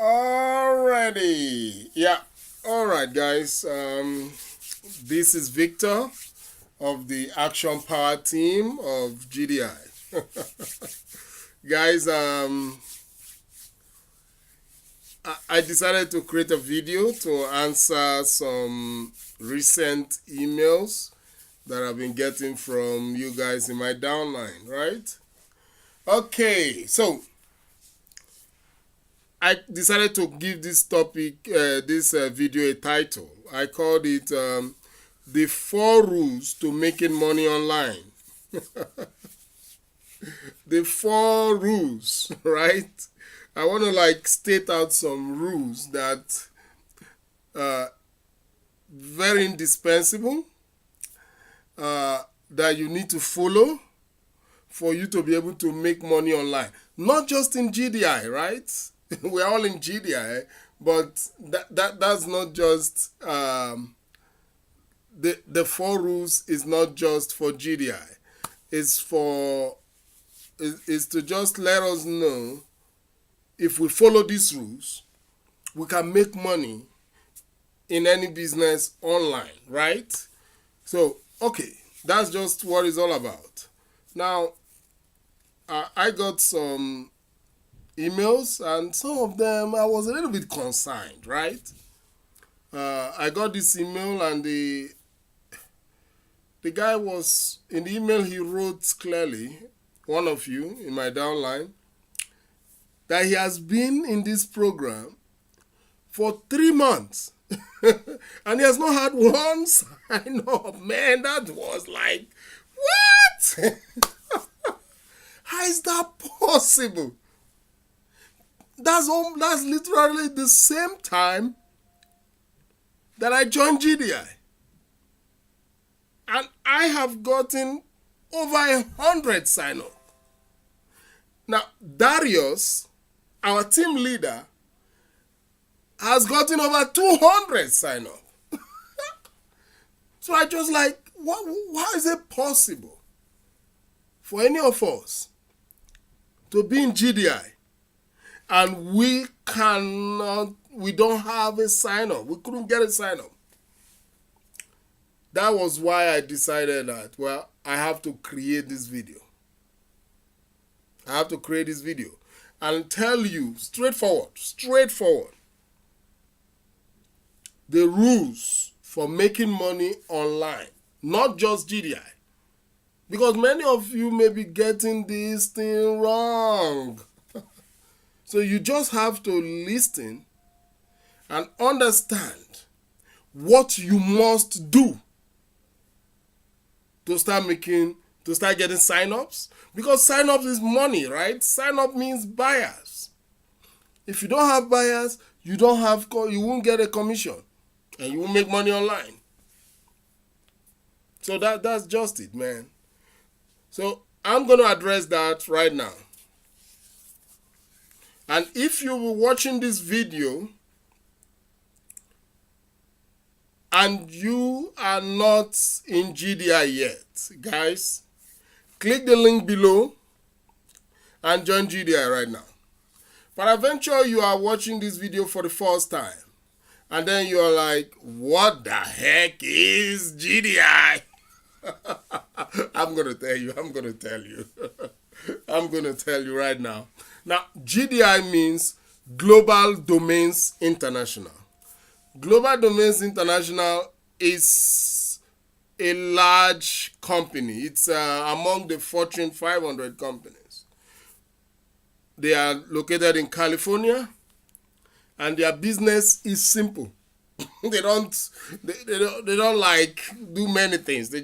Alrighty. Yeah. All right, guys. This is Victor of the Action Power team of GDI. Guys, I decided to create a video to answer some recent emails that I've been getting from you guys in my downline, right? Okay, so I decided to give this topic, this video a title. I called it The 4 Rules to Making Money Online. The 4 rules, right? I want to state out some rules that very indispensable that you need to follow for you to be able to make money online. Not just in GDI, right? We're all in GDI, but that's not just the 4 rules is not just for GDI. It's to just let us know if we follow these rules, we can make money in any business online, right? So, okay, that's just what it's all about. Now, I got some emails, and some of them I was a little bit concerned, right? I got this email, and the guy was, in the email he wrote clearly, one of you in my downline, that he has been in this program for 3 months. And he has not had one sign up. Man, that was like, what? How is that possible? That's literally the same time that I joined GDI. And I have gotten over 100 sign up. Now, Darius, our team leader, has gotten over 200 sign up. So I just why is it possible for any of us to be in GDI and we don't have a sign up? We couldn't get a sign up. That was why I decided that, well, I have to create this video. I have to create this video and tell you straightforward, the rules for making money online, not just GDI. Because many of you may be getting this thing wrong. So you just have to listen and understand what you must do to start getting sign-ups. Because sign-ups is money, right? Sign-up means buyers. If you don't have buyers, you won't get a commission. And you won't make money online. So that's just it, man. So I'm going to address that right now. And if you were watching this video and you are not in GDI yet, guys, click the link below and join GDI right now. But eventually you are watching this video for the first time. And then you're like, what the heck is GDI? I'm going to tell you. I'm going to tell you right now. Now, GDI means Global Domains International. Global Domains International is a large company. It's among the Fortune 500 companies. They are located in California, and their business is simple. They don't do many things. They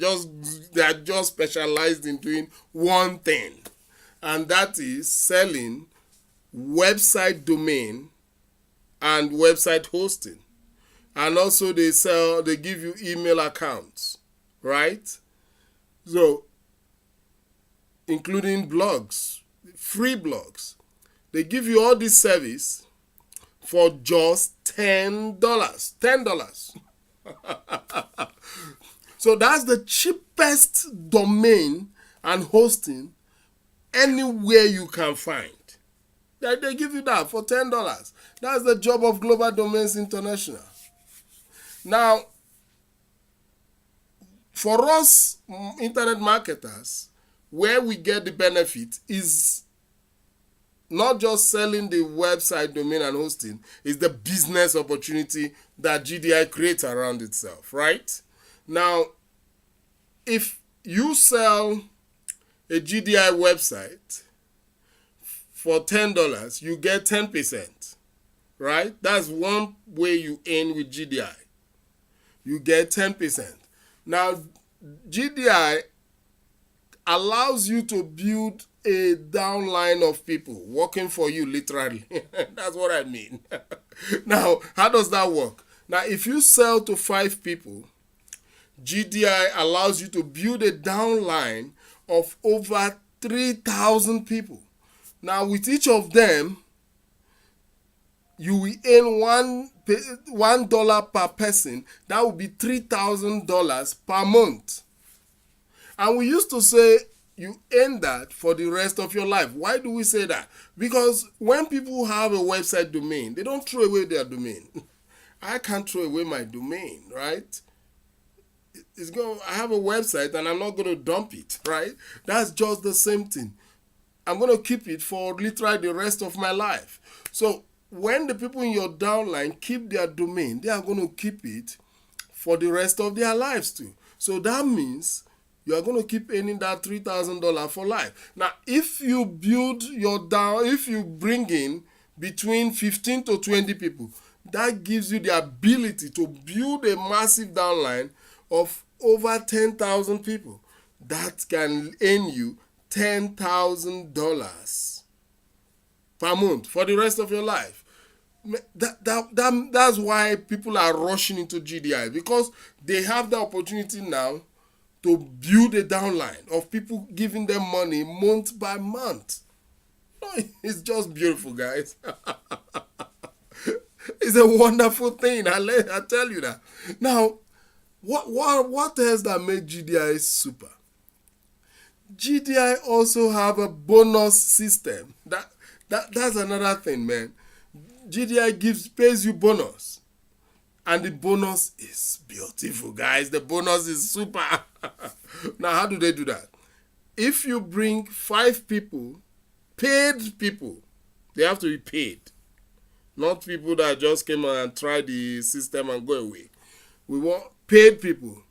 are just specialized in doing one thing, and that is selling website domain and website hosting. And also they give you email accounts, right? So, including blogs, free blogs. They give you all this service for just $10. $10. So that's the cheapest domain and hosting anywhere you can find. They give you that for $10. That's the job of Global Domains International. Now, for us internet marketers, where we get the benefit is not just selling the website domain and hosting, is the business opportunity that GDI creates around itself, right? Now, if you sell a GDI website for $10, you get 10%, right? That's one way you earn with GDI. You get 10%. Now, GDI allows you to build a downline of people working for you, literally. That's what I mean. Now, how does that work? Now, if you sell to 5 people, GDI allows you to build a downline of over 3,000 people. Now, with each of them, you will earn $1 per person. That would be $3,000 per month. And we used to say you earn that for the rest of your life. Why do we say that? Because when people have a website domain, they don't throw away their domain. I can't throw away my domain, right? I have a website and I'm not going to dump it, right? That's just the same thing. I'm going to keep it for literally the rest of my life. So when the people in your downline keep their domain, they are going to keep it for the rest of their lives too. So that means you are going to keep earning that $3,000 for life. Now, if you if you bring in between 15 to 20 people, that gives you the ability to build a massive downline of over 10,000 people. That can earn you $10,000 per month for the rest of your life. That's why people are rushing into GDI, because they have the opportunity now to build a downline of people giving them money month by month. It's just beautiful, guys. It's a wonderful thing. I tell you that. Now, what else that made GDI super? GDI also have a bonus system. That's another thing, man. GDI pays you bonus. And the bonus is beautiful, guys. The bonus is super. Now, how do they do that? If you bring 5 people, paid people, they have to be paid. Not people that just came and tried the system and go away. We want paid people.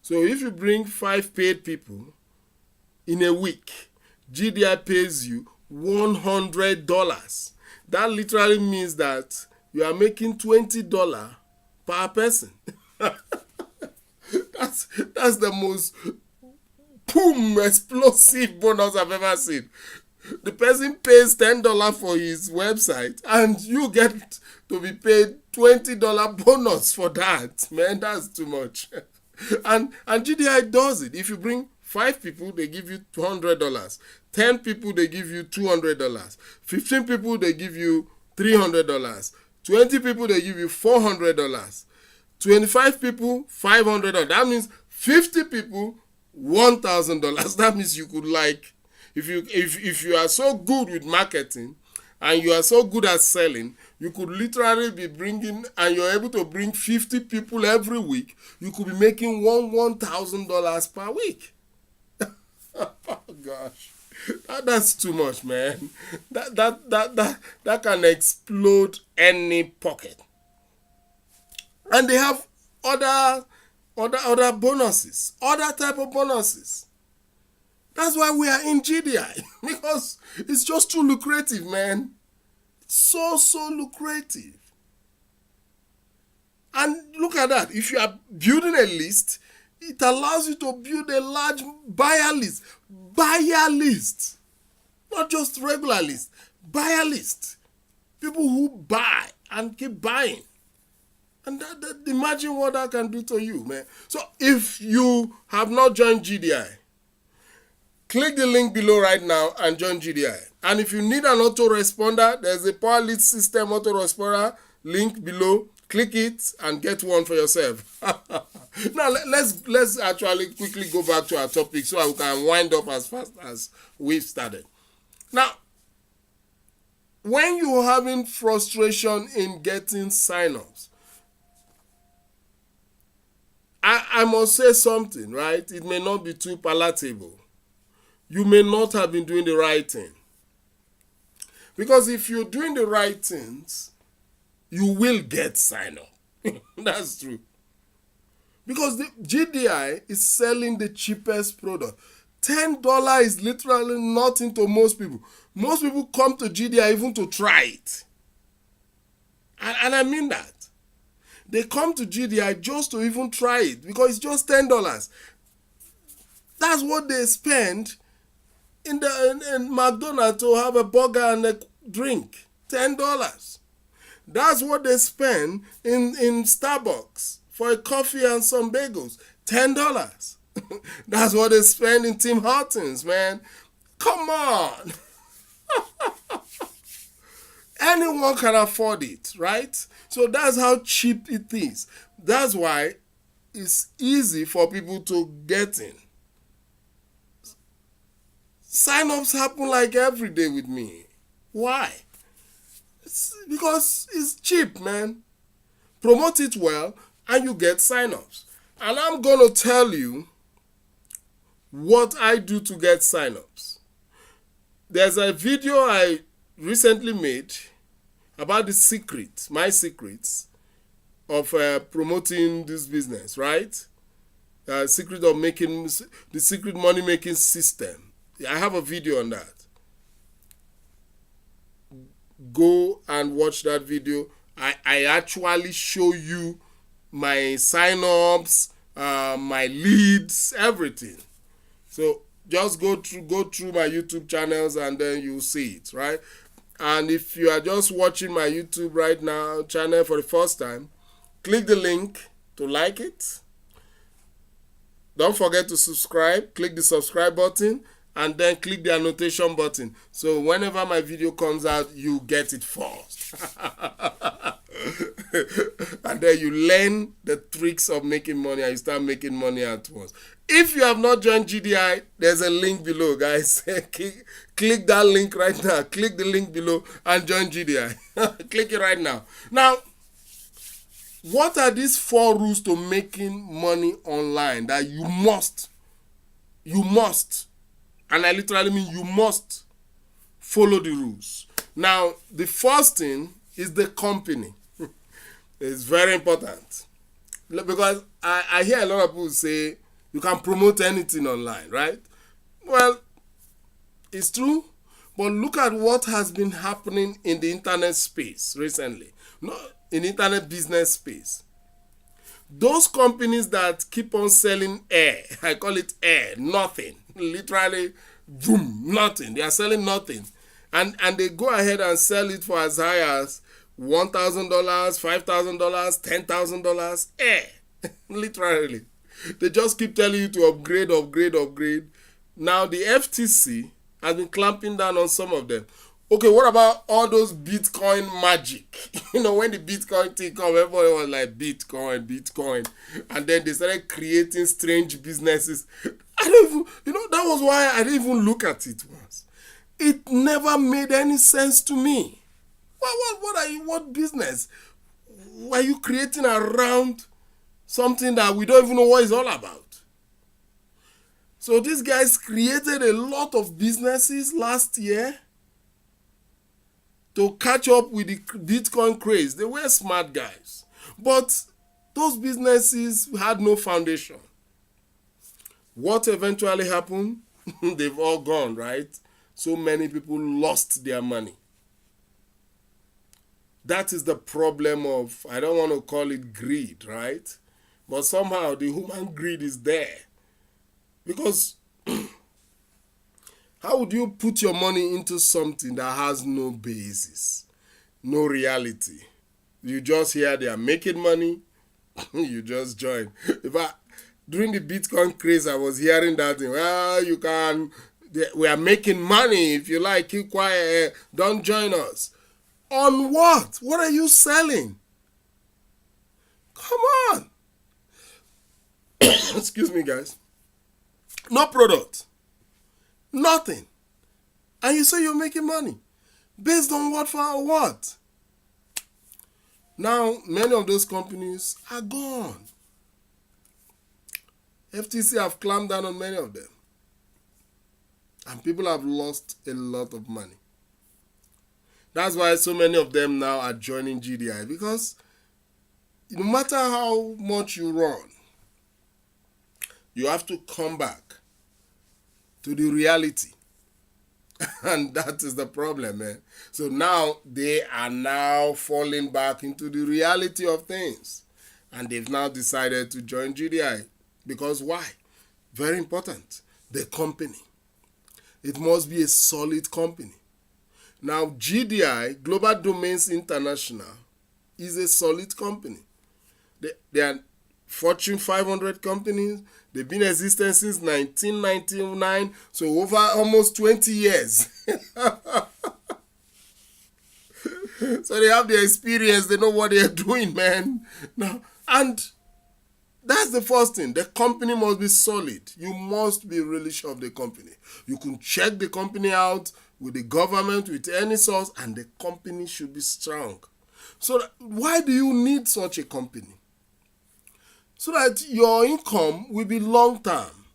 So if you bring 5 paid people in a week, GDI pays you $100. That literally means that you are making $20 per person. That's the most boom explosive bonus I've ever seen. The person pays $10 for his website and you get to be paid $20 bonus for that. Man, that's too much. And GDI does it. If you bring 5 people, they give you $200. 10 people, they give you $200. 15 people, they give you $300. 20 people, they give you $400. 25 people, $500. That means 50 people, $1,000. That means you could, like, if you are so good with marketing and you are so good at selling, you could literally be bringing, and you're able to bring 50 people every week, you could be making $1,000 per week. Oh gosh, that's too much, man. That can explode any pocket. And they have other bonuses, other type of bonuses. That's why we are in GDI, because it's just too lucrative, man. So lucrative. And look at that. If you are building a list, it allows you to build a large buyer list. Buyer list. Not just regular list. Buyer list. People who buy and keep buying. And imagine what that can do to you, man. So if you have not joined GDI, click the link below right now and join GDI. And if you need an autoresponder, there's a Power Lead System autoresponder link below. Click it and get one for yourself. Now let's actually quickly go back to our topic so we can wind up as fast as we've started. Now, when you're having frustration in getting sign-ups, I must say something, right? It may not be too palatable. You may not have been doing the right thing. Because if you're doing the right things, you will get sign-up. That's true. Because the GDI is selling the cheapest product. $10 is literally nothing to most people. Most people come to GDI even to try it. And I mean that. They come to GDI just to even try it because it's just $10. That's what they spend in McDonald's to have a burger and a drink. $10. That's what they spend in Starbucks for a coffee and some bagels. $10. That's what they spend in Tim Hortons, man. Come on. Anyone can afford it, right? So that's how cheap it is. That's why it's easy for people to get in. Sign-ups happen like every day with me. Why? It's because it's cheap, man. Promote it well and you get sign-ups. And I'm going to tell you what I do to get sign-ups. There's a video I recently made about the secret, my secrets of promoting this business, right? Secret of making, the secret money making system. I have a video on that. Go and watch that video. I actually show you my sign-ups, my leads, everything. So just go through my YouTube channels and then you'll see it, right? And if you are just watching my YouTube right now channel for the first time, click the link to like it. Don't forget to subscribe. Click the subscribe button and then click the annotation button. So whenever my video comes out, you get it first. And then you learn the tricks of making money and you start making money at once. If you have not joined GDI, there's a link below, guys. Click that link right now. Click the link below and join GDI. Click it right now. Now, what are these 4 rules to making money online that you must, and I literally mean you must follow the rules. Now, the first thing is the company. It's very important. Because I hear a lot of people say, you can promote anything online, right? Well, it's true, but look at what has been happening in the internet space recently. No, in internet business space. Those companies that keep on selling air, I call it air, nothing. Literally, boom, nothing. They are selling nothing. And they go ahead and sell it for as high as $1,000, $5,000, $10,000 air. Literally. They just keep telling you to upgrade. Now the FTC has been clamping down on some of them. Okay, what about all those Bitcoin magic? When the Bitcoin thing came, everybody was like, Bitcoin. And then they started creating strange businesses. I don't even, that was why I didn't even look at it once. It never made any sense to me. What business were you creating around something that we don't even know what it's all about? So these guys created a lot of businesses last year to catch up with the Bitcoin craze. They were smart guys. But those businesses had no foundation. What eventually happened? They've all gone, right? So many people lost their money. That is the problem of, I don't want to call it greed, right? But somehow the human greed is there. Because how would you put your money into something that has no basis, no reality? You just hear they are making money, you just join. During the Bitcoin craze, I was hearing that thing. Well, we are making money. If you like, keep quiet. Don't join us. On what? What are you selling? Come on. Excuse me, guys. No product. Nothing. And you say you're making money. Based on what for what? Now, many of those companies are gone. FTC have clamped down on many of them. And people have lost a lot of money. That's why so many of them now are joining GDI, because no matter how much you run, you have to come back to the reality. And that is the problem, man. So now they are now falling back into the reality of things. And they've now decided to join GDI. Because why? Very important. The company. It must be a solid company. Now, GDI, Global Domains International, is a solid company. They are Fortune 500 companies. They've been in existence since 1999, so over almost 20 years. So they have the experience. They know what they're doing, man. Now, and that's the first thing. The company must be solid. You must be really sure of the company. You can check the company out with the government, with any source, and the company should be strong. So why do you need such a company? So that your income will be long term.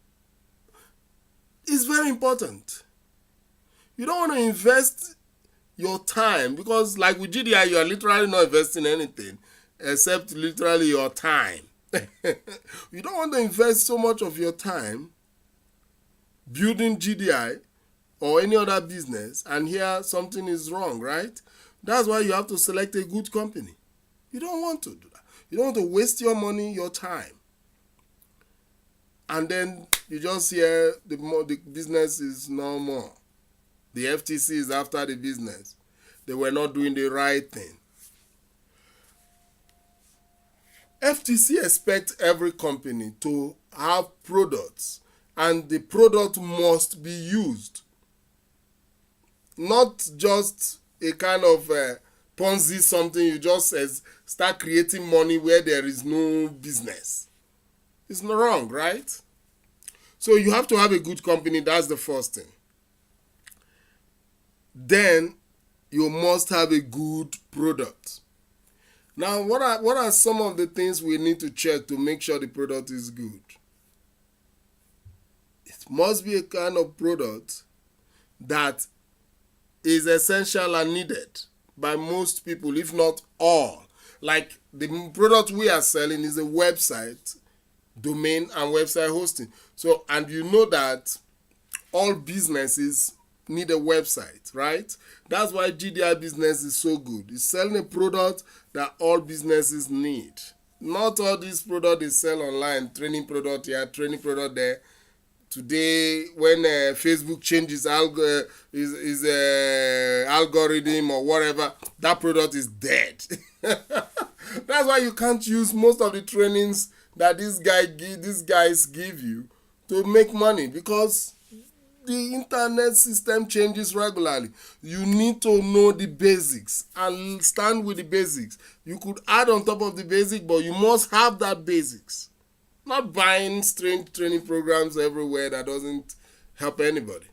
It's very important. You don't want to invest your time, because like with GDI, you are literally not investing anything except literally your time. You don't want to invest so much of your time building GDI or any other business and here something is wrong, right? That's why you have to select a good company. You don't want to do that. You don't want to waste your money, your time. And then you just hear the business is no more. The FTC is after the business. They were not doing the right thing. FTC expects every company to have products, and the product must be used. Not just a kind of Ponzi something, you just start creating money where there is no business. It's not wrong, right? So you have to have a good company. That's the first thing. Then you must have a good product. Now, what are some of the things we need to check to make sure the product is good? It must be a kind of product that is essential and needed by most people, if not all. Like the product we are selling is a website, domain and website hosting. So, and you know that all businesses need a website, right? That's why GDI business is so good. It's selling a product that all businesses need. Not all these products they sell online, training product here, training product there. Today, when Facebook changes algorithm or whatever, that product is dead. That's why you can't use most of the trainings that these guys give you to make money, because the internet system changes regularly. You need to know the basics and stand with the basics. You could add on top of the basic, but you must have that basics. Not buying strange training programs everywhere that doesn't help anybody.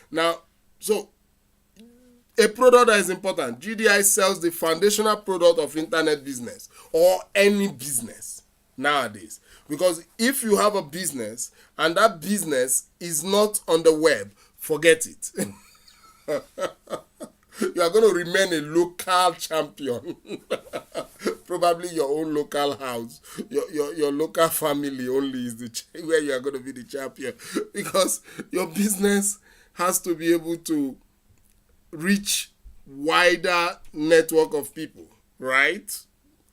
Now, so a product that is important. GDI sells the foundational product of internet business or any business nowadays. Because if you have a business and that business is not on the web, forget it. You are going to remain a local champion. Probably your own local house, your local family only is where you are going to be the champion. Because your business has to be able to reach wider network of people, right?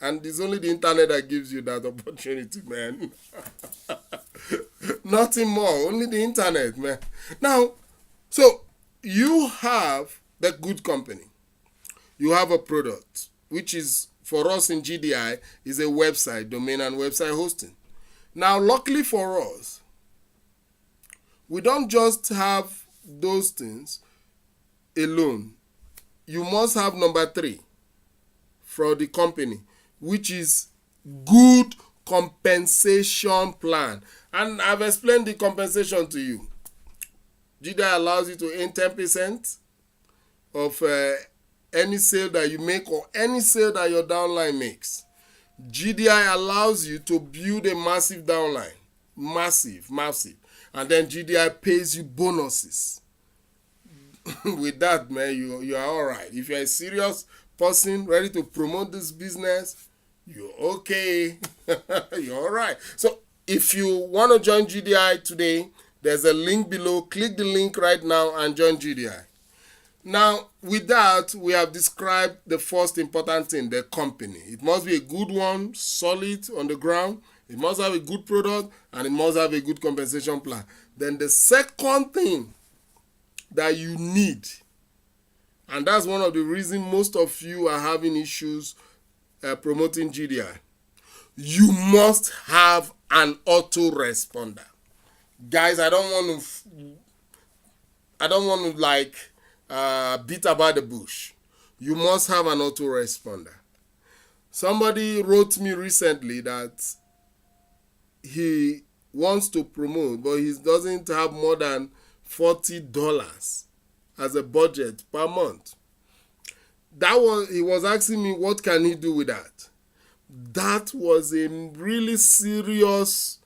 And it's only the internet that gives you that opportunity, man. Nothing more, only the internet, man. Now, so you have the good company. You have a product, which is, for us in GDI, is a website, domain and website hosting. Now, luckily for us, we don't just have those things alone. You must have number 3 for the company, which is good compensation plan. And I've explained the compensation to you. GDI allows you to earn 10% of any sale that you make or any sale that your downline makes. GDI allows you to build a massive downline. Massive. And then GDI pays you bonuses. With that, man, you are all right. If you're a serious person ready to promote this business, you're okay. You're all right. So if you want to join GDI today, there's a link below. Click the link right now and join GDI. Now, with that, we have described the first important thing, the company. It must be a good one, solid on the ground. It must have a good product, and it must have a good compensation plan. Then the second thing that you need, and that's one of the reasons most of you are having issues promoting GDI, you must have an autoresponder. Guys, I don't want to beat about the bush. You must have an autoresponder. Somebody wrote me recently that he wants to promote, but he doesn't have more than $40 as a budget per month. He was asking me what can he do with that. That was a really serious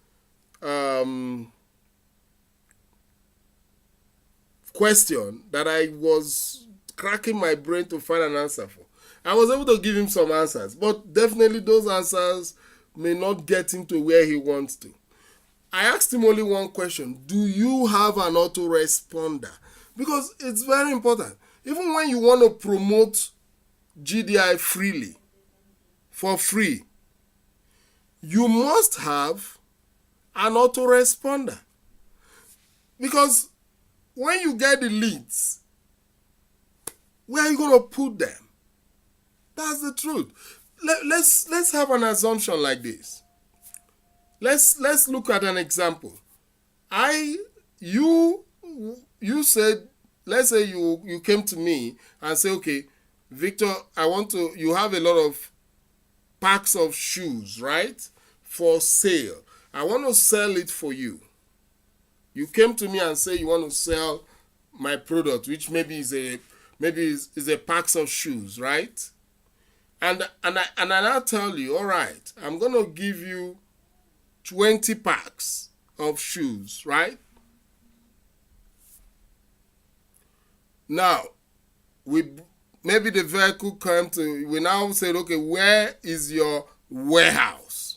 question that I was cracking my brain to find an answer for. I was able to give him some answers, but definitely those answers may not get him to where he wants to. I asked him only one question: do you have an autoresponder? Because it's very important. Even when you want to promote GDI freely, for free, you must have an autoresponder. Because when you get the leads, where are you going to put them? That's the truth. Let's have an assumption like this. Let's look at an example. You said, let's say you came to me and say, okay, Victor, you have a lot of packs of shoes, right, for sale. I want to sell it for you. You came to me and say you want to sell my product, which maybe is a packs of shoes, right? And I now tell you, all right, I'm going to give you 20 packs of shoes, right? Now, maybe the vehicle we now said, okay, where is your warehouse?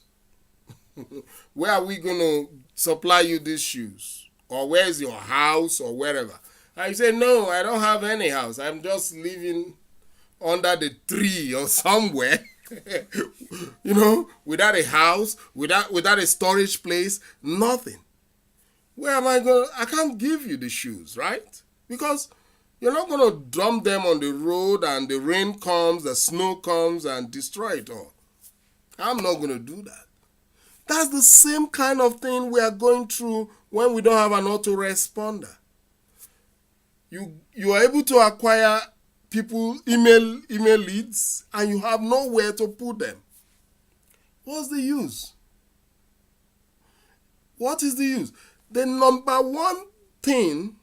Where are we going to supply you these shoes? Or where is your house or wherever? And you say, no, I don't have any house. I'm just living under the tree or somewhere, without a house, without a storage place, nothing. Where am I going? I can't give you the shoes, right? Because you're not going to dump them on the road and the rain comes, the snow comes and destroy it all. I'm not going to do that. That's the same kind of thing we are going through when we don't have an autoresponder. You are able to acquire people email leads and you have nowhere to put them. What's the use? What is the use? The number one thing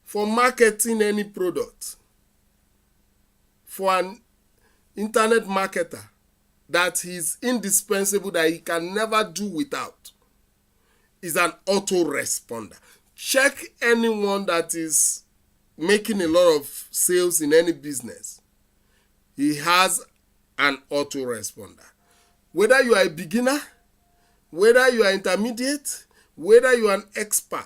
for marketing any product, for an internet marketer, that is indispensable, that he can never do without, is an autoresponder. Check anyone that is making a lot of sales in any business. He has an autoresponder. Whether you are a beginner, whether you are intermediate, whether you are an expert,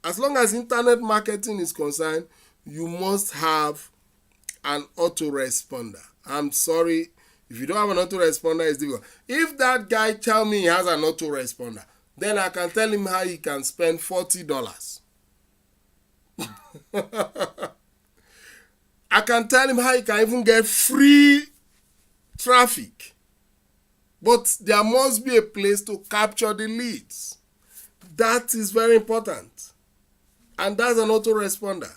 as long as internet marketing is concerned, you must have an autoresponder. I'm sorry, if you don't have an autoresponder, it's difficult. If that guy tell me he has an autoresponder, then I can tell him how he can spend $40. I can tell him how he can even get free traffic. But there must be a place to capture the leads. That is very important. And that's an autoresponder.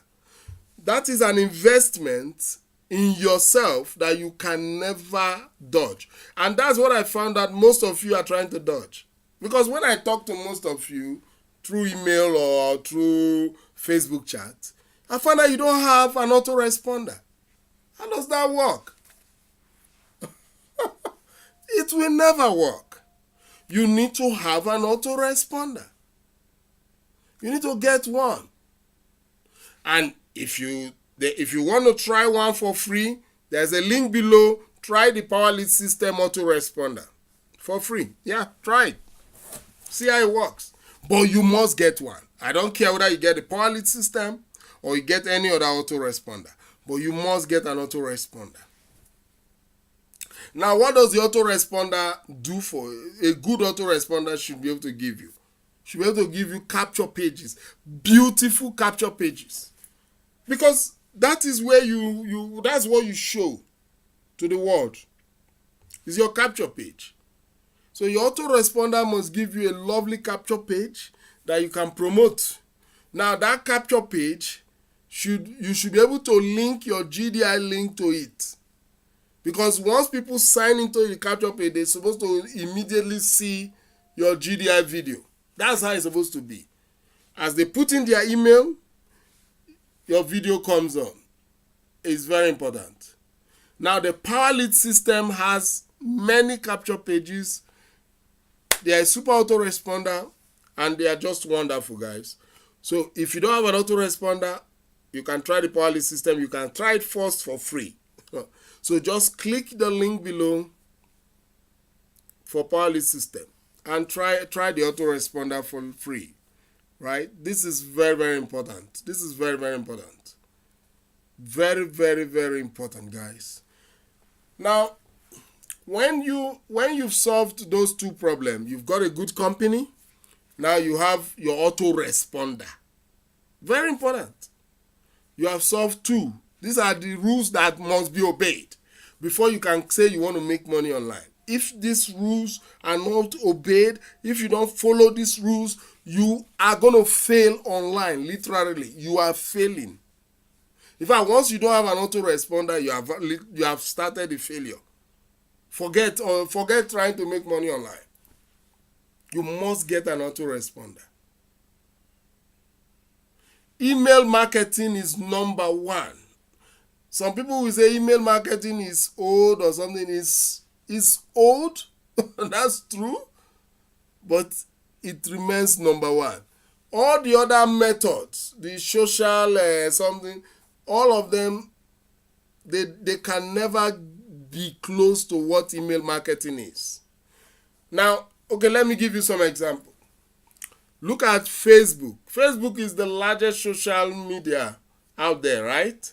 That is an investment in yourself that you can never dodge. And that's what I found that most of you are trying to dodge. Because when I talk to most of you through email or through Facebook chat, I find that you don't have an autoresponder. How does that work? It will never work. You need to have an autoresponder. You need to get one. And if you want to try one for free, there's a link below. Try the PowerLead system autoresponder for free. Yeah, try it. See how it works. But you must get one. I don't care whether you get the PowerLead system or you get any other autoresponder, but you must get an autoresponder. Now, what does the autoresponder do for a good autoresponder? Should be able to give you. Should be able to give you capture pages, beautiful capture pages, because that is where that's what you show to the world. Is your capture page. So your autoresponder must give you a lovely capture page that you can promote. Now that capture page you should be able to link your GDI link to it. Because once people sign into the capture page, they're supposed to immediately see your GDI video. That's how it's supposed to be. As they put in their email, your video comes on. It's very important. Now the PowerLead system has many capture pages. They are a super autoresponder and they are just wonderful, guys. So if you don't have an autoresponder, you can try the PowerLead system. You can try it first for free. So just click the link below for PowerLead system and try the autoresponder for free. Right? This is very, very important. This is very, very important. Very, very, very important, guys. Now, when you've solved those two problems, you've got a good company. Now you have your autoresponder. Very important. You have solved two. These are the rules that must be obeyed before you can say you want to make money online. If these rules are not obeyed, if you don't follow these rules, you are going to fail online. Literally, you are failing. In fact, once you don't have an autoresponder, you have started a failure. Forget trying to make money online. You must get an autoresponder. Email marketing is number one. Some people will say email marketing is old or something. Is old. That's true. But it remains number one. All the other methods, the social something, all of them, they can never be close to what email marketing is. Now, okay, let me give you some example. Look at Facebook. Facebook is the largest social media out there, right?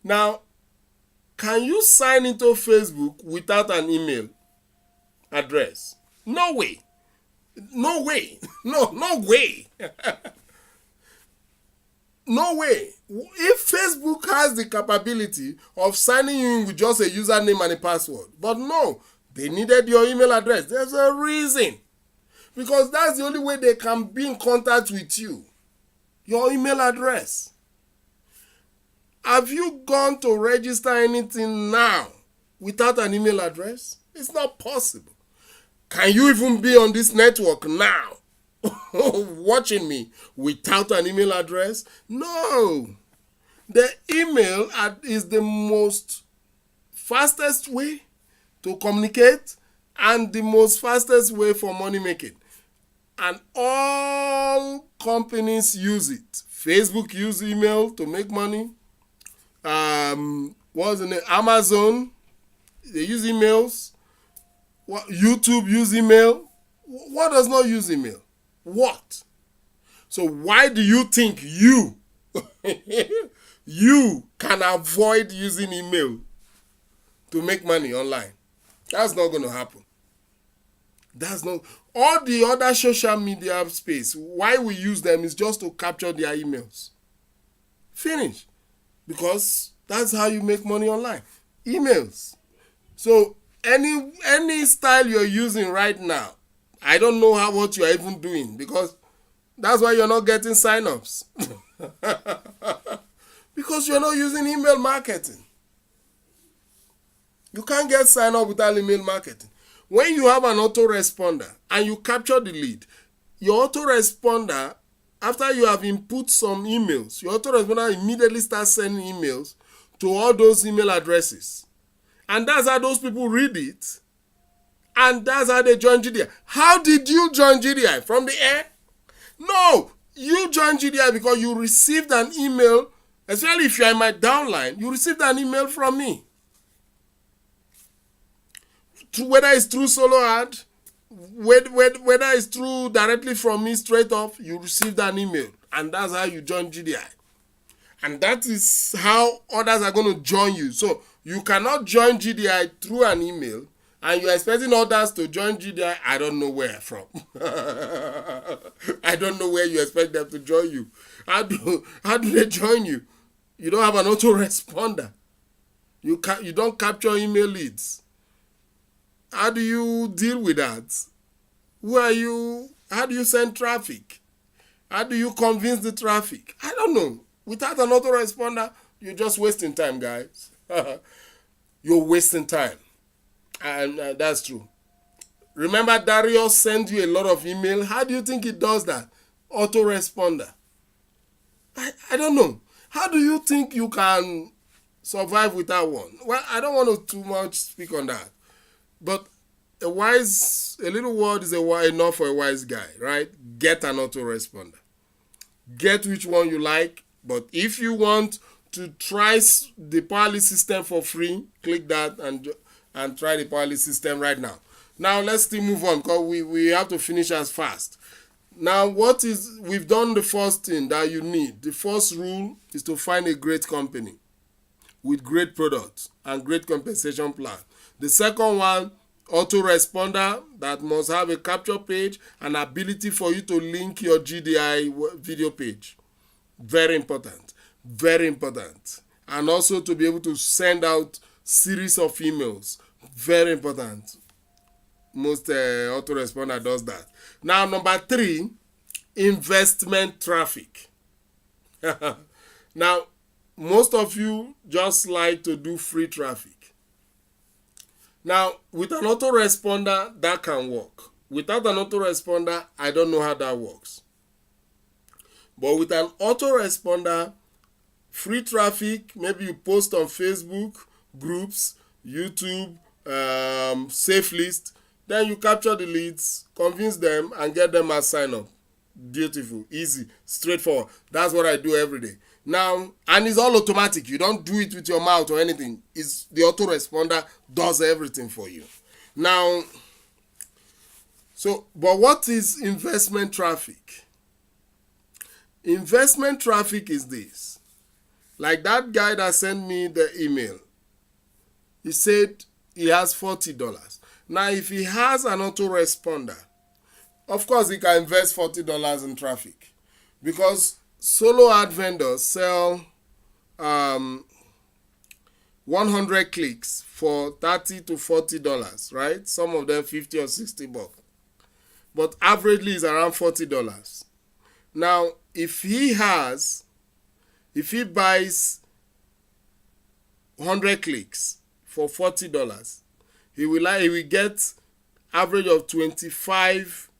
Now, can you sign into Facebook without an email address? No way. No way. No way. No way. If Facebook has the capability of signing you in with just a username and a password, but no, they needed your email address. There's a reason. Because that's the only way they can be in contact with you. Your email address. Have you gone to register anything now without an email address? It's not possible. Can you even be on this network now watching me without an email address? No. The email is the most fastest way to communicate and the most fastest way for money making. And all companies use it. Facebook use email to make money. What's the name? Amazon, they use emails. YouTube use email. What does not use email? What? So why do you think you can avoid using email to make money online? That's not going to happen. That's not. All the other social media space, why we use them is just to capture their emails. Finish. Because that's how you make money online. Emails. So any style you're using right now, I don't know what you are even doing, because that's why you're not getting sign-ups. Because you're not using email marketing. You can't get sign-up without email marketing. When you have an autoresponder and you capture the lead, your autoresponder, after you have input some emails, your autoresponder immediately starts sending emails to all those email addresses. And that's how those people read it. And that's how they join GDI. How did you join GDI? From the air? No. You joined GDI because you received an email, especially if you are in my downline, you received an email from me. Whether it's through solo ad, whether it's through directly from me straight off, you received an email. And that's how you join GDI. And that is how others are going to join you. So you cannot join GDI through an email and you're expecting others to join GDI. I don't know where from. I don't know where you expect them to join you. How do they join you? You don't have an autoresponder. You don't capture email leads. How do you deal with that? Who are you? How do you send traffic? How do you convince the traffic? I don't know. Without an autoresponder, you're just wasting time, guys. You're wasting time. And that's true. Remember, Darius sent you a lot of email. How do you think he does that? Autoresponder. I don't know. How do you think you can survive without one? Well, I don't want to too much speak on that. But a little word is enough for a wise guy, right? Get an autoresponder. Get which one you like. But if you want to try the Powerly system for free, click that and try the Powerly system right now. Now let's still move on because we have to finish as fast. Now we've done the first thing that you need. The first rule is to find a great company with great products and great compensation plan. The second one, autoresponder that must have a capture page and ability for you to link your GDI video page. Very important. Very important. And also to be able to send out series of emails. Very important. Most autoresponder does that. Now, number 3, investment traffic. Now, most of you just like to do free traffic. Now, with an autoresponder, that can work. Without an autoresponder, I don't know how that works. But with an autoresponder, free traffic, maybe you post on Facebook, groups, YouTube, safe list, then you capture the leads, convince them, and get them as sign up. Beautiful, easy, straightforward. That's what I do every day. Now, and it's all automatic. You don't do it with your mouth or anything. It's the autoresponder does everything for you. Now, but what is investment traffic? Investment traffic is this. Like that guy that sent me the email. He said he has $40. Now, if he has an autoresponder, of course, he can invest $40 in traffic because solo ad vendors sell 100 clicks for $30 to $40, right? Some of them $50 or $60. But averagely is around $40. Now, if he buys 100 clicks for $40, he will get average of 25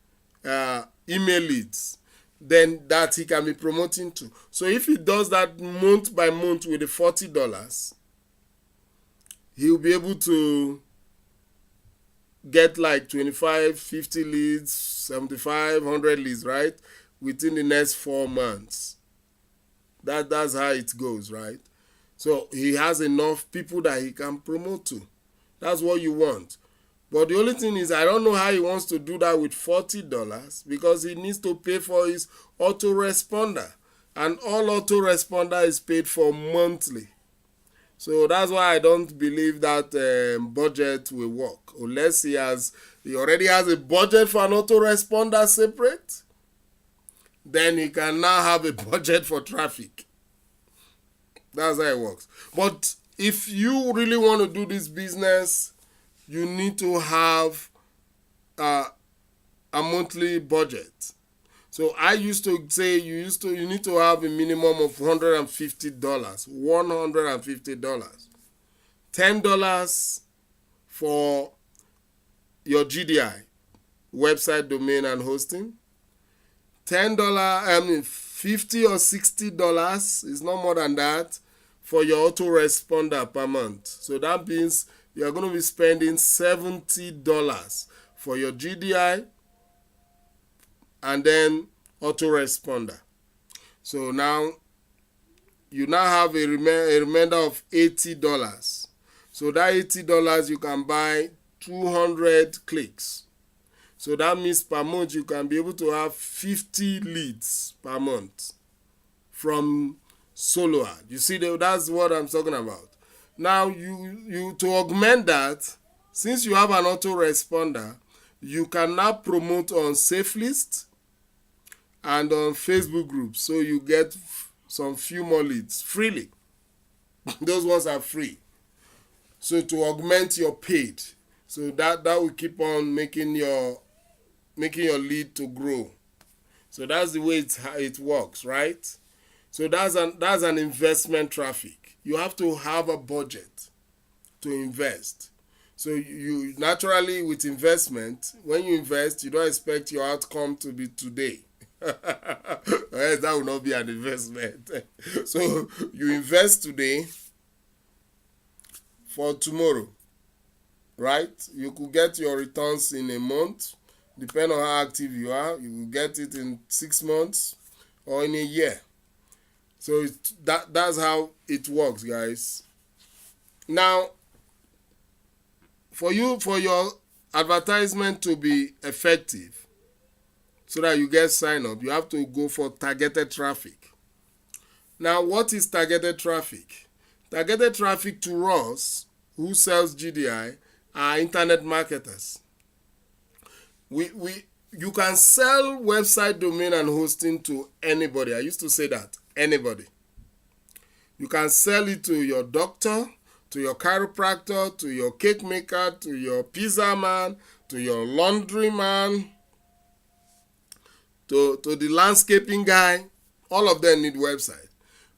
email leads then that he can be promoting to. So if he does that month by month with the $40, he'll be able to get like 25, 50 leads, 75, 100 leads, right? Within the next 4 months. That's how it goes, right? So he has enough people that he can promote to. That's what you want. But the only thing is, I don't know how he wants to do that with $40 because he needs to pay for his autoresponder. And all autoresponder is paid for monthly. So that's why I don't believe that budget will work. Unless he already has a budget for an autoresponder separate, then he can now have a budget for traffic. That's how it works. But if you really want to do this business, you need to have a monthly budget. So I used to say you need to have a minimum of $150. $150. $10 for your GDI, website domain and hosting. $10, $50 or $60 is not more than that for your autoresponder per month. So that means you're going to be spending $70 for your GDI and then autoresponder. So now you now have a remainder of $80. So that $80 you can buy 200 clicks. So that means per month you can be able to have 50 leads per month from solo ad. You see, that's what I'm talking about. Now you to augment that, since you have an autoresponder, you can now promote on SafeList and on Facebook groups. So you get some few more leads freely. Those ones are free. So to augment your paid, so that will keep on making your lead to grow. So that's the way it works, right? So that's an investment traffic. You have to have a budget to invest. So you naturally, with investment, when you invest, you don't expect your outcome to be today. That will not be an investment. So you invest today for tomorrow, right? You could get your returns in a month. Depending on how active you are, you will get it in 6 months or in a year. So that's how it works, guys. Now, for your advertisement to be effective, so that you get sign up, you have to go for targeted traffic. Now, what is targeted traffic? Targeted traffic to us who sells GDI are internet marketers. You can sell website domain and hosting to anybody. I used to say that, anybody. You can sell it to your doctor, to your chiropractor, to your cake maker, to your pizza man, to your laundry man, to the landscaping guy. All of them need website.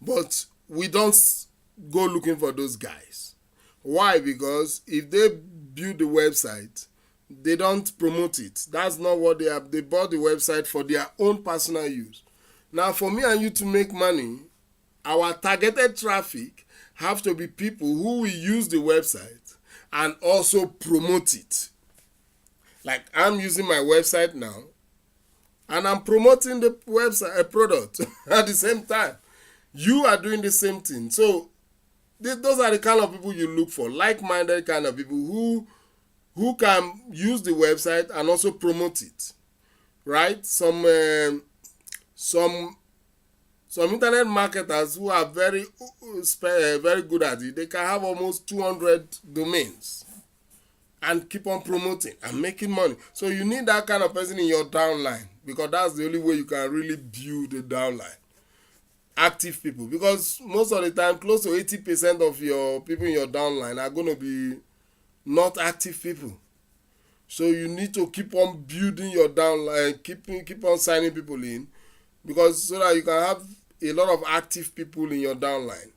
But we don't go looking for those guys. Why? Because if they build the website, they don't promote it. That's not what they have. They bought the website for their own personal use. Now, for me and you to make money, our targeted traffic have to be people who will use the website and also promote it. Like I'm using my website now, and I'm promoting the website, a product at the same time. You are doing the same thing. So those are the kind of people you look for, like-minded kind of people who can use the website and also promote it, right? Some internet marketers who are very good at it, they can have almost 200 domains and keep on promoting and making money. So you need that kind of person in your downline, because that's the only way you can really build a downline. Active people, because most of the time, close to 80% of your people in your downline are going to be not active people. So you need to keep on building your downline, keep on signing people in, because so that you can have a lot of active people in your downline,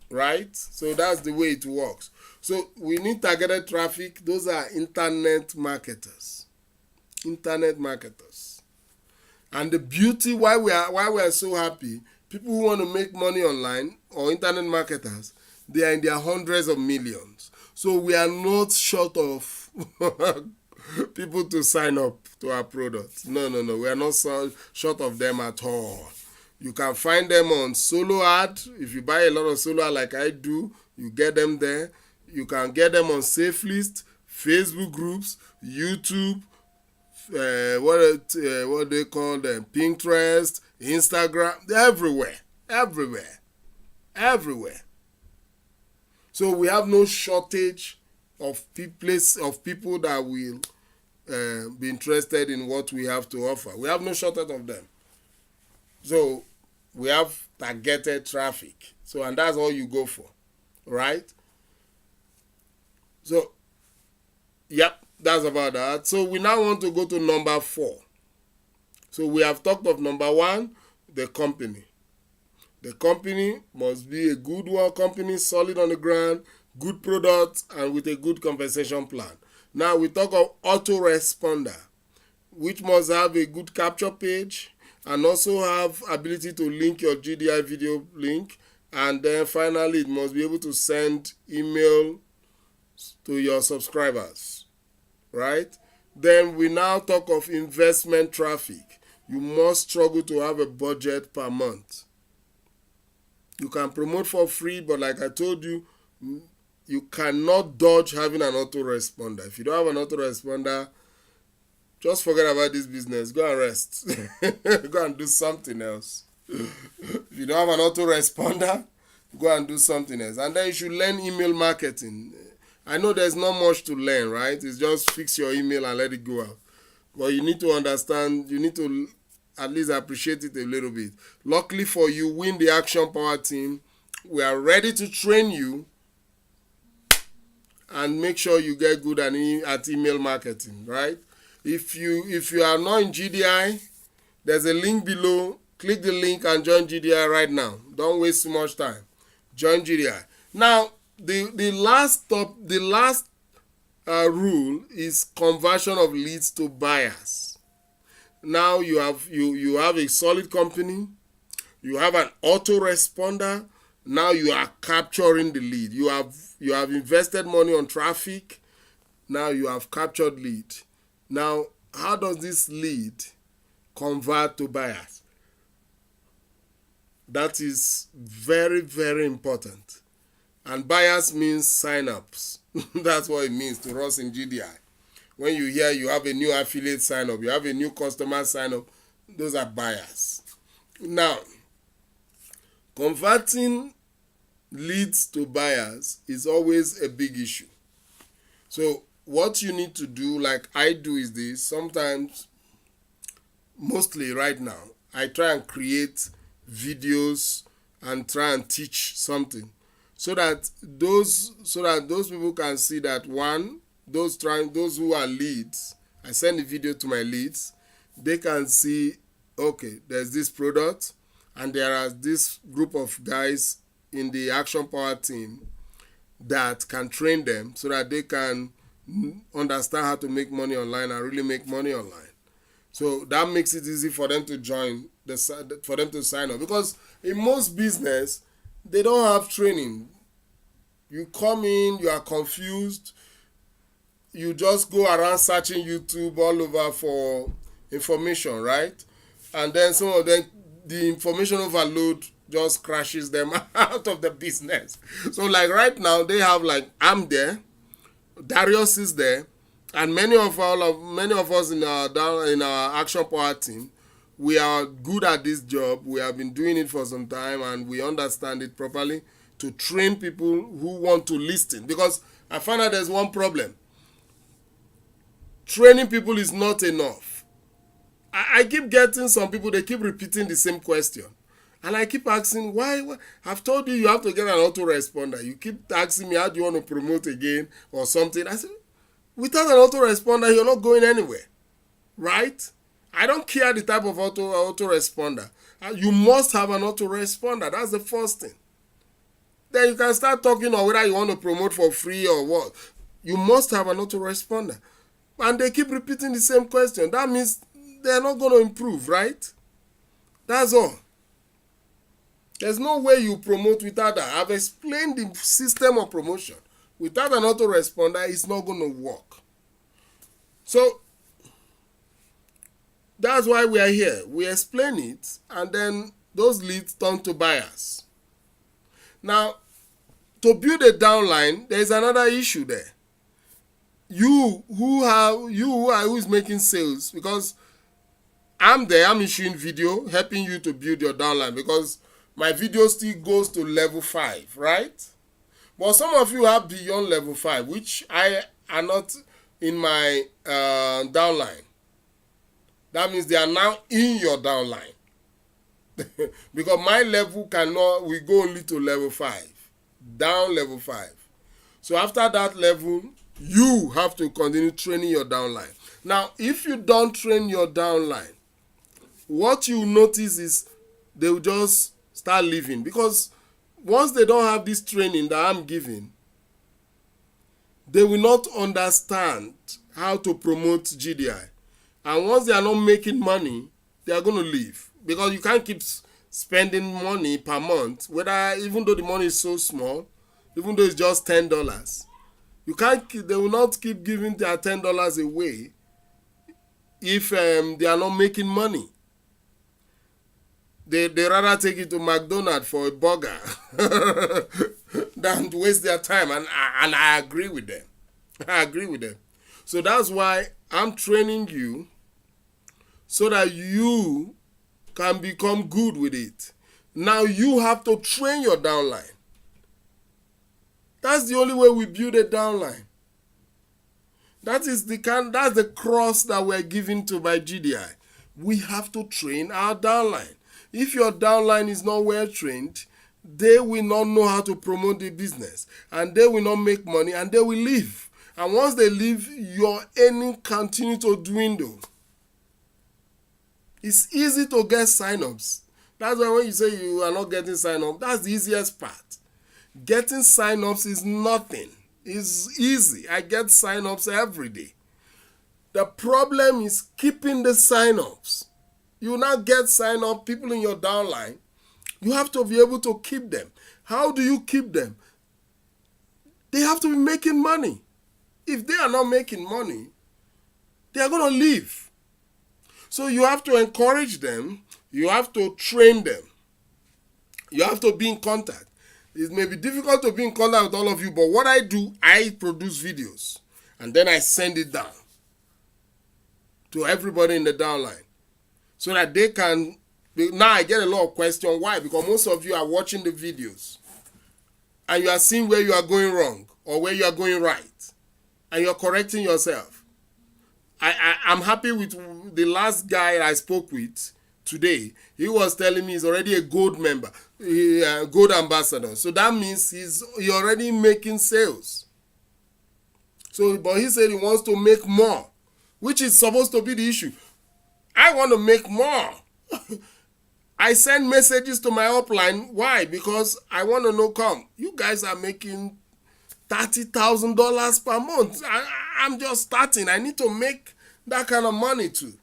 right? So that's the way it works. So we need targeted traffic. Those are internet marketers. And the beauty why we are so happy, people who want to make money online or internet marketers, they are in their hundreds of millions. So we are not short of people to sign up to our product. No. We are not short of them at all. You can find them on Solo Ad. If you buy a lot of Solo Ad like I do, you get them there. You can get them on SafeList, Facebook groups, YouTube, what they call them, Pinterest, Instagram, everywhere. So we have no shortage of people that will be interested in what we have to offer. We have no shortage of them. So we have targeted traffic. So, and that's all you go for, right? So, yep, that's about that. So we now want to go to number 4. So we have talked of number 1, the company. The company must be a good company, solid on the ground, good product, and with a good compensation plan. Now we talk of autoresponder, which must have a good capture page and also have ability to link your GDI video link And then finally, it must be able to send email to your subscribers, right? Then we now talk of investment traffic. You must struggle to have a budget per month. You can promote for free, but like I told you, you cannot dodge having an autoresponder. If you don't have an autoresponder, just forget about this business. Go and rest. Go and do something else. If you don't have an autoresponder, go and do something else. And then you should learn email marketing. I know there's not much to learn, right? It's just fix your email and let it go out. But you need to understand, you need to at least appreciate it a little bit. Luckily for you, Win the Action Power team, we are ready to train you and make sure you get good at email marketing, right? If you are not in GDI, there's a link below. Click the link and join GDI right now. Don't waste too much time. Join GDI. Now, the last rule is conversion of leads to buyers. Now you have a solid company. You have an autoresponder. Now you are capturing the lead. You have invested money on traffic. Now you have captured lead. Now, how does this lead convert to buyers? That is very, very important. And buyers means sign-ups. That's what it means to us in GDI. When you hear you have a new affiliate sign-up, you have a new customer sign-up, those are buyers. Now, converting leads to buyers is always a big issue. So what you need to do, like I do, is this. Sometimes, mostly right now, I try and create videos and try and teach something so that those people can see that, one, those who are leads, I send the video to my leads, they can see, okay, there's this product and there are this group of guys in the Action Power team that can train them so that they can understand how to make money online and really make money online. So that makes it easy for them to join, for them to sign up. Because in most business, they don't have training. You come in, you are confused, you just go around searching YouTube all over for information, right? And then some of them, the information overload just crashes them out of the business. So like right now, they have like, I'm there, Darius is there, and many of us in our Action Power team, we are good at this job. We have been doing it for some time and we understand it properly to train people who want to listen. Because I find out there's one problem. Training people is not enough. I keep getting some people, they keep repeating the same question. And I keep asking, why? I've told you have to get an autoresponder. You keep asking me, how do you want to promote again or something? I said, without an autoresponder, you're not going anywhere, right? I don't care the type of autoresponder. You must have an autoresponder. That's the first thing. Then you can start talking on whether you want to promote for free or what. You must have an autoresponder. And they keep repeating the same question. That means they're not going to improve, right? That's all. There's no way you promote without that. I've explained the system of promotion. Without an autoresponder, it's not going to work. So, that's why we are here. We explain it, and then those leads turn to buyers. Now, to build a downline, there is another issue there. You who is making sales, because I'm there, I'm issuing video, helping you to build your downline, because my video still goes to level 5, right? But some of you are beyond level 5, which I are not in my downline. That means they are now in your downline. Because my level we go only to level 5. Down level 5. So after that level, you have to continue training your downline. Now, if you don't train your downline, what you notice is they will just start leaving. Because once they don't have this training that I'm giving, they will not understand how to promote GDI. And once they are not making money, they are going to leave. Because you can't keep spending money per month, whether even though the money is so small, even though it's just $10, you can't. They will not keep giving their $10 away if they are not making money. They rather take it to McDonald's for a burger than to waste their time, and I agree with them. I agree with them. So that's why I'm training you so that you can become good with it. Now you have to train your downline. That's the only way we build a downline. That's the cross that we're given to by GDI. We have to train our downline. If your downline is not well trained, they will not know how to promote the business, and they will not make money, and they will leave. And once they leave, your earning continue to dwindle. It's easy to get sign-ups. That's why when you say you are not getting sign-ups, that's the easiest part. Getting sign-ups is nothing. It's easy. I get sign-ups every day. The problem is keeping the sign-ups. You now get sign-up people in your downline. You have to be able to keep them. How do you keep them? They have to be making money. If they are not making money, they are going to leave. So you have to encourage them. You have to train them. You have to be in contact. It may be difficult to be in contact with all of you, but what I do, I produce videos and then I send it down to everybody in the downline so that they can. Now I get a lot of questions. Why? Because most of you are watching the videos and you are seeing where you are going wrong or where you are going right, and you're correcting yourself. I'm happy with the last guy I spoke with today. He was telling me he's already a gold member, gold ambassador. So that means he's already making sales. So, but he said he wants to make more, which is supposed to be the issue. I want to make more. I send messages to my upline. Why? Because I want to know, you guys are making $30,000 per month. I'm just starting. I need to make that kind of money too.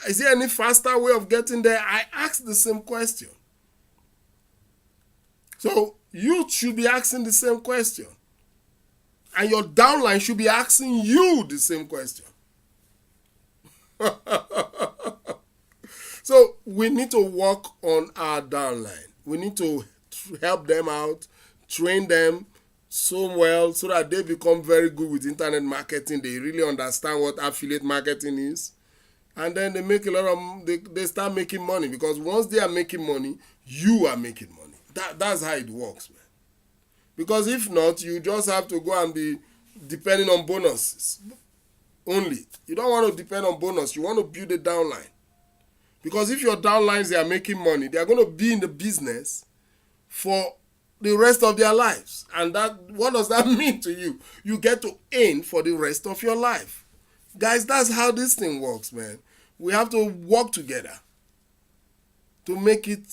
Is there any faster way of getting there? I ask the same question. So you should be asking the same question. And your downline should be asking you the same question. So we need to work on our downline. We need to help them out, train them so well so that they become very good with internet marketing. They really understand what affiliate marketing is. And then they make a lot of, they start making money, because once they are making money, you are making money. That's how it works, man. Because if not, you just have to go and be depending on bonuses only. You don't want to depend on bonus. You want to build a downline. Because if your downlines, they are making money, they are going to be in the business for the rest of their lives. And what does that mean to you? You get to earn for the rest of your life. Guys, that's how this thing works, man. We have to work together to make it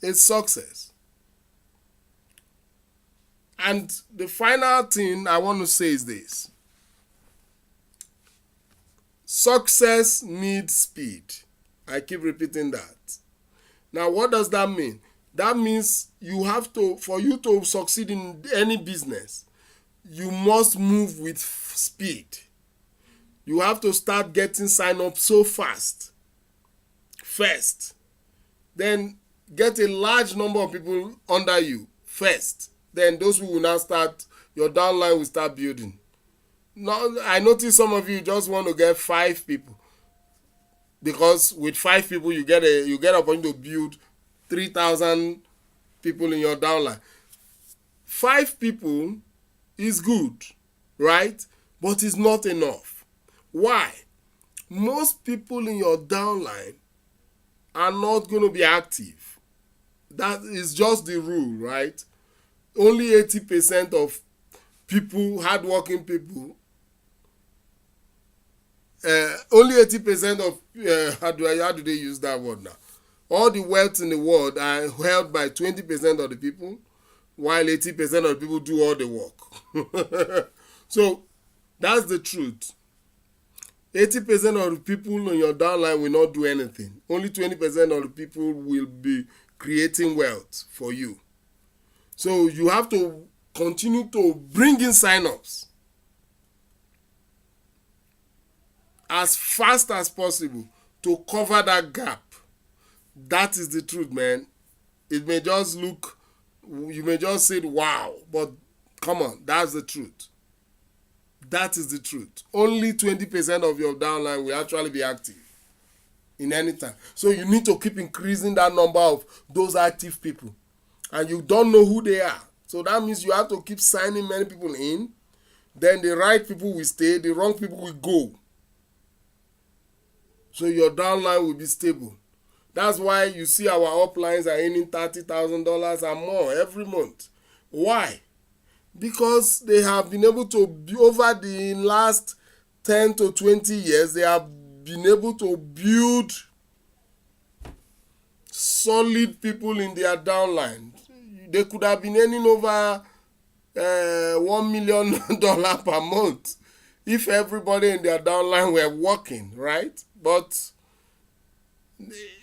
a success. And the final thing I want to say is this. Success needs speed. I keep repeating that. Now, what does that mean? That means you have to, for you to succeed in any business, you must move with speed. You have to start getting sign up so fast. First. Then get a large number of people under you first. Then those who will now start, your downline will start building. Now, I notice some of you just want to get 5 people. Because with 5 people, you get a opportunity to build 3,000 people in your downline. 5 people is good, right? But it's not enough. Why? Most people in your downline are not going to be active. That is just the rule, right? Only 80% of people, hardworking people, only 80% of, how do they use that word now? All the wealth in the world are held by 20% of the people, while 80% of the people do all the work. So that's the truth. 80% of the people in your downline will not do anything. Only 20% of the people will be creating wealth for you. So you have to continue to bring in sign-ups as fast as possible to cover that gap. That is the truth, man. It may just look, you may just say, wow, but come on, that's the truth. That is the truth. Only 20% of your downline will actually be active in any time. So you need to keep increasing that number of those active people. And you don't know who they are. So that means you have to keep signing many people in. Then the right people will stay, the wrong people will go. So your downline will be stable. That's why you see our uplines are earning $30,000 and more every month. Why? Because they have been able to, over the last 10 to 20 years, they have been able to build solid people in their downline. They could have been earning over $1 million per month if everybody in their downline were working, right? But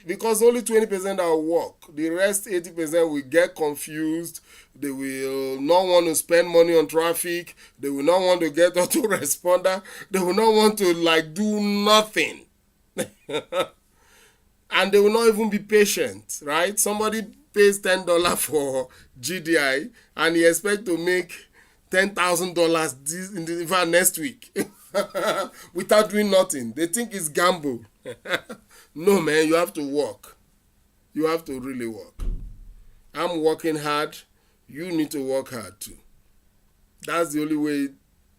because only 20% will work, the rest 80% will get confused. They will not want to spend money on traffic. They will not want to get autoresponder. They will not want to do nothing. And they will not even be patient, right? Somebody pays $10 for GDI and he expects to make $10,000 in the next week without doing nothing. They think it's gamble. No, man, you have to work. You have to really work. I'm working hard. You need to work hard too. That's the only way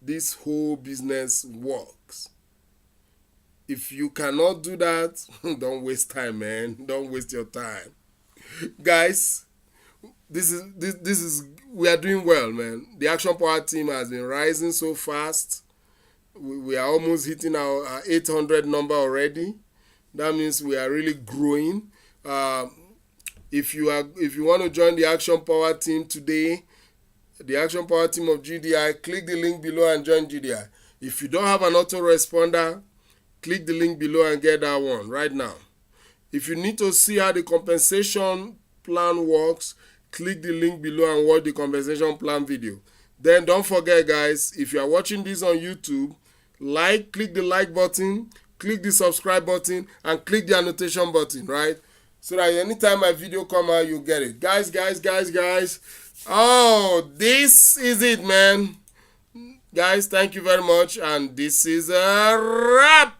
this whole business works. If you cannot do that, don't waste time, man. Don't waste your time. Guys, this is we are doing well, man. The Action Power team has been rising so fast. We are almost hitting our 800 number already. That means we are really growing. If you want to join the Action Power team today, the Action Power team of GDI, click the link below and join GDI. If you don't have an autoresponder, click the link below and get that one right now. If you need to see how the compensation plan works, click the link below and watch the compensation plan video. Then don't forget, guys, if you are watching this on YouTube, click the like button, click the subscribe button, and click the annotation button, right? So that anytime my video come out, you get it. Guys. Oh, this is it, man. Guys, thank you very much. And this is a wrap.